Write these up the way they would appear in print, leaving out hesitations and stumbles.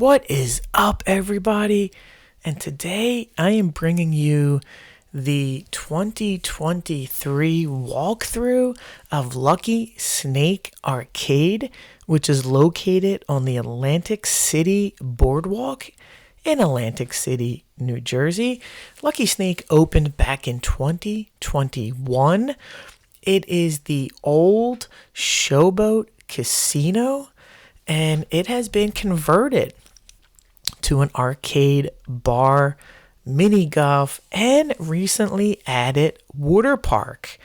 What is up, everybody? And today I am bringing you the 2023 walkthrough of Lucky Snake Arcade, which is located on the Atlantic City Boardwalk in Atlantic City, New Jersey. Lucky Snake opened back in 2021. It is the old Showboat Casino, and it has been converted to an arcade, bar, mini golf, and recently added water park.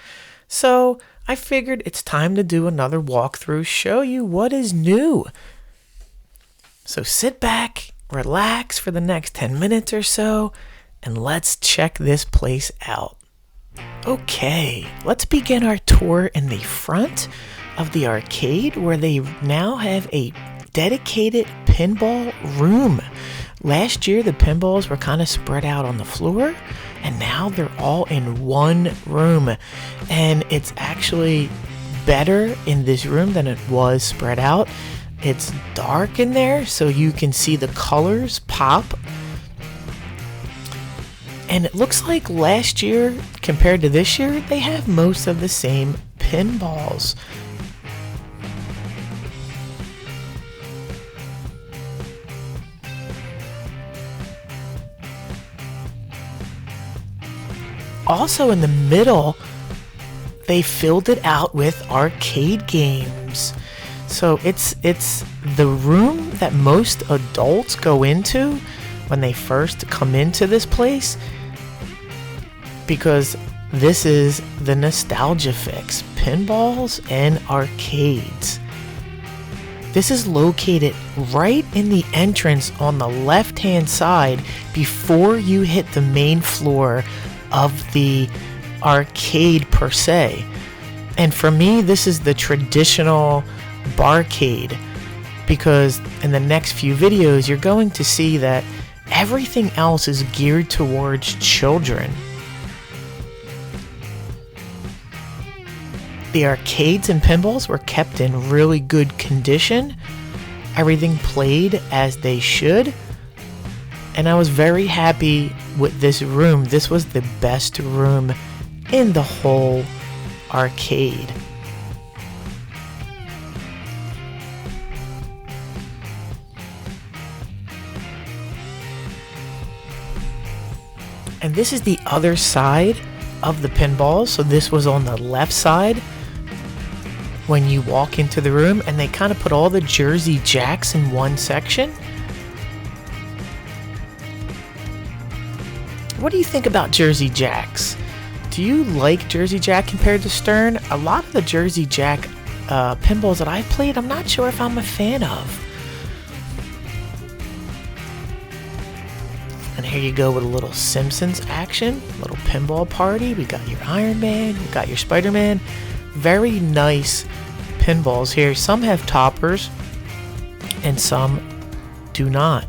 So I figured it's time to do another walkthrough, show you what is new. So sit back, relax for the next 10 minutes or so, and let's check this place out. Okay, let's begin our tour in the front of the arcade, where they now have a dedicated pinball room. Last year, the pinballs were kind of spread out on the floor, and now they're all in one room. And it's actually better in this room than it was spread out. It's dark in there, so you can see the colors pop. And it looks like last year, compared to this year, they have most of the same pinballs. Also in the middle, they filled it out with arcade games. So it's the room that most adults go into when they first come into this place, because this is the nostalgia fix, pinballs and arcades. This is located right in the entrance on the left-hand side before you hit the main floor of the arcade per se. And for me, this is the traditional barcade, because in the next few videos you're going to see that everything else is geared towards children. The arcades and pinballs were kept in really good condition. Everything played as they should. And I was very happy with this room. This was the best room in the whole arcade. And this is the other side of the pinball. So this was on the left side when you walk into the room, and they kind of put all the Jersey Jacks in one section. What do you think about Jersey Jacks? Do you like Jersey Jack compared to Stern? A lot of the Jersey Jack pinballs that I've played, I'm not sure if I'm a fan of. And here you go with a little Simpsons action, little pinball party. We got your Iron Man, we got your Spider-Man. Very nice pinballs here. Some have toppers and some do not.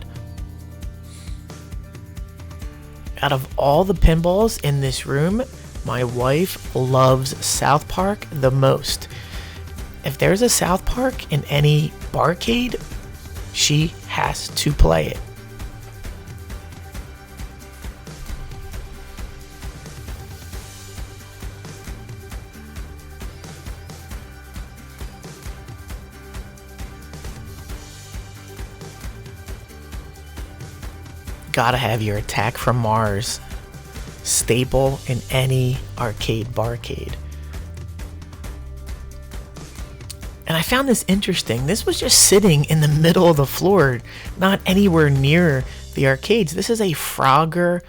Out of all the pinballs in this room, my wife loves South Park the most. If there's a South Park in any barcade, she has to play it. Gotta have your Attack from Mars staple in any arcade barcade. And I found this interesting. This was just sitting in the middle of the floor, not anywhere near the arcades. This is a Frogger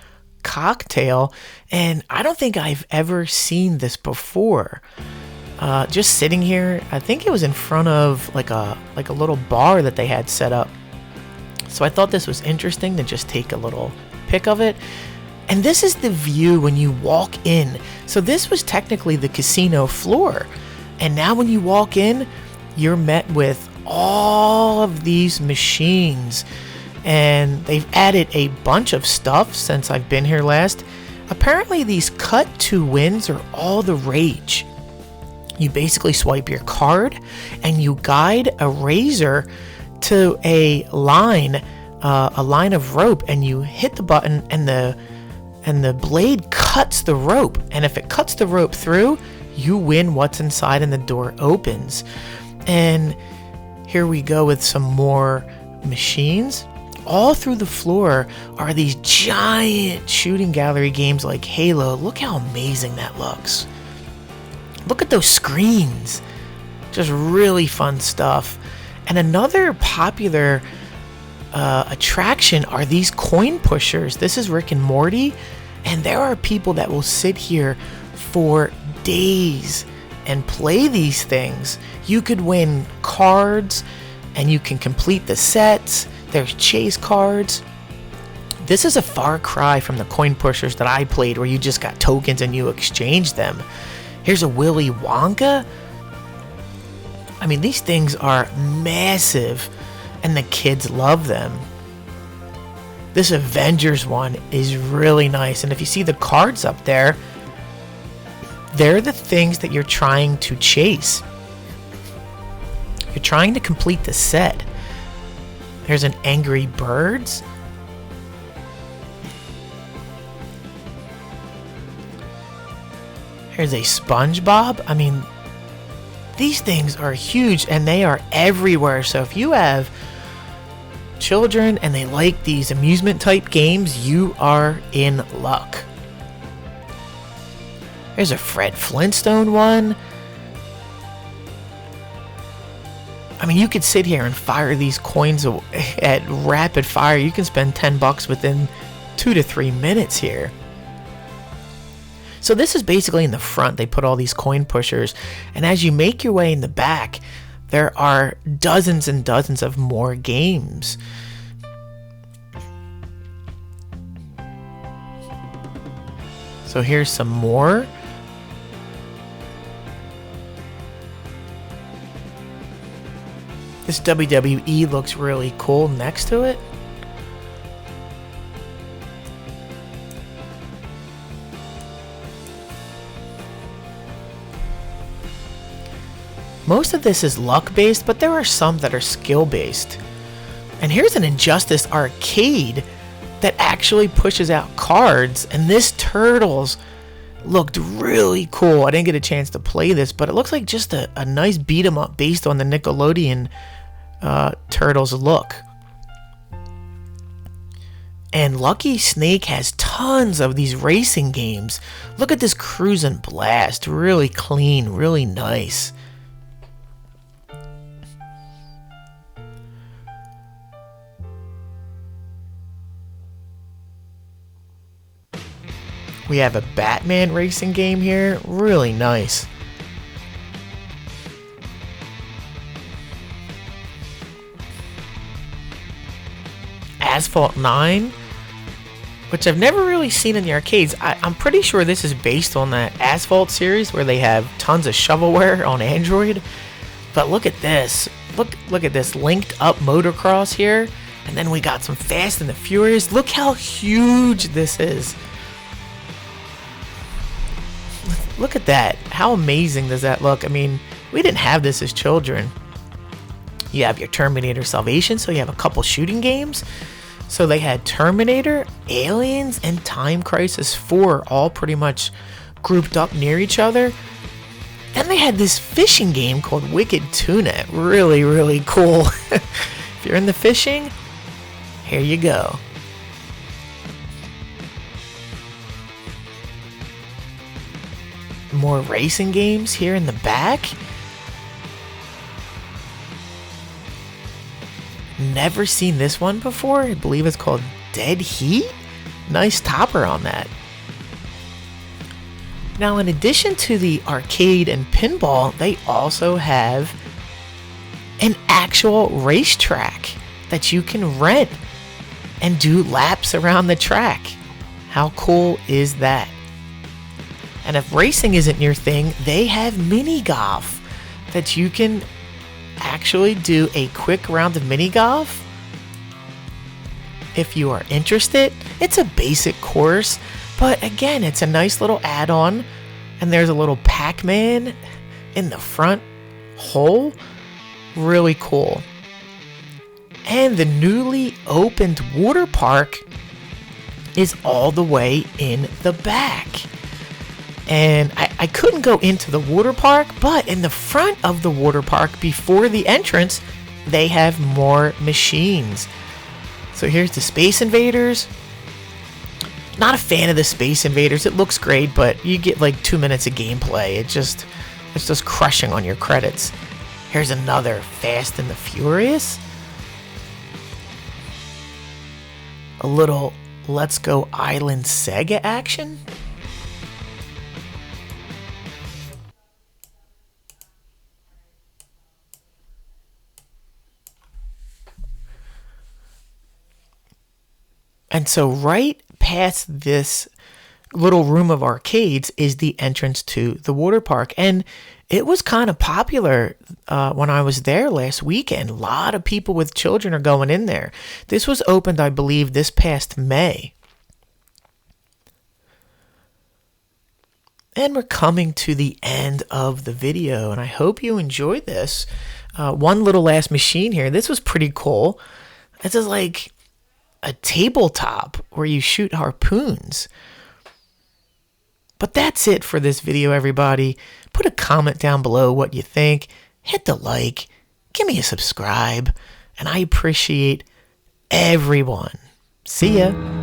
cocktail, and I don't think I've ever seen this before. Just sitting here, I think it was in front of like a little bar that they had set up. So I thought this was interesting to just take a little pic of it. And this is the view when you walk in. So this was technically the casino floor. And now when you walk in, you're met with all of these machines. And they've added a bunch of stuff since I've been here last. Apparently these cut to wins are all the rage. You basically swipe your card and you guide a razor to a line a line of rope, and you hit the button, and the blade cuts the rope. And if it cuts the rope through, you win what's inside and the door opens. And here we go with some more machines. All through the floor are these giant shooting gallery games like Halo. Look how amazing that looks. Look at those screens. Just really fun stuff. And another popular attraction are these coin pushers. This is Rick and Morty, and there are people that will sit here for days and play these things. You could win cards, and you can complete the sets. There's chase cards. This is a far cry from the coin pushers that I played, where you just got tokens and you exchange them. Here's a Willy Wonka. I mean, these things are massive, and the kids love them. This Avengers one is really nice, and if you see the cards up there, they're the things that you're trying to chase. You're trying to complete the set. There's an Angry Birds. Here's a SpongeBob. I mean, these things are huge, and they are everywhere. So if you have children and they like these amusement type games, you are in luck. There's a Fred Flintstone one. I mean, you could sit here and fire these coins at rapid fire. You can spend $10 within 2 to 3 minutes here. So this is basically in the front. They put all these coin pushers, and as you make your way in the back, there are dozens and dozens of more games. So here's some more. This WWE looks really cool next to it. Most of this is luck-based, but there are some that are skill-based. And here's an Injustice arcade that actually pushes out cards, and this Turtles looked really cool. I didn't get a chance to play this, but it looks like just a nice beat-em-up based on the Nickelodeon Turtles look. And Lucky Snake has tons of these racing games. Look at this Cruisin' Blast. Really clean, really nice. We have a Batman racing game here. Really nice. Asphalt 9, which I've never really seen in the arcades. I'm pretty sure this is based on that Asphalt series where they have tons of shovelware on Android. But look at this. Look at this linked up motocross here. And then we got some Fast and the Furious. Look how huge this is. Look at that. How amazing does that look? I mean, we didn't have this as children. You have your Terminator Salvation, so you have a couple shooting games. So they had Terminator, Aliens, and Time Crisis 4 all pretty much grouped up near each other. Then they had this fishing game called Wicked Tuna. Really, really cool. If you're into fishing, here you go. More racing games here in the back. Never seen this one before. I believe it's called Dead Heat. Nice topper on that. Now, in addition to the arcade and pinball, they also have an actual racetrack that you can rent and do laps around the track. How cool is that? And if racing isn't your thing, they have mini golf that you can actually do a quick round of mini golf. If you are interested, it's a basic course, but again, it's a nice little add-on. And there's a little Pac-Man in the front hole. Really cool. And the newly opened water park is all the way in the back. And I couldn't go into the water park, but in the front of the water park, before the entrance, they have more machines. So here's the Space Invaders. Not a fan of the Space Invaders. It looks great, but you get like 2 minutes of gameplay. It's just crushing on your credits. Here's another Fast and the Furious. A little Let's Go Island Sega action. And so right past this little room of arcades is the entrance to the water park. And it was kind of popular when I was there last weekend. A lot of people with children are going in there. This was opened, I believe, this past May. And we're coming to the end of the video, and I hope you enjoyed this. One little last machine here. This was pretty cool. This is like a tabletop where you shoot harpoons. But that's it for this video, everybody. Put a comment down below what you think. Hit the like. Give me a subscribe. And I appreciate everyone. See ya.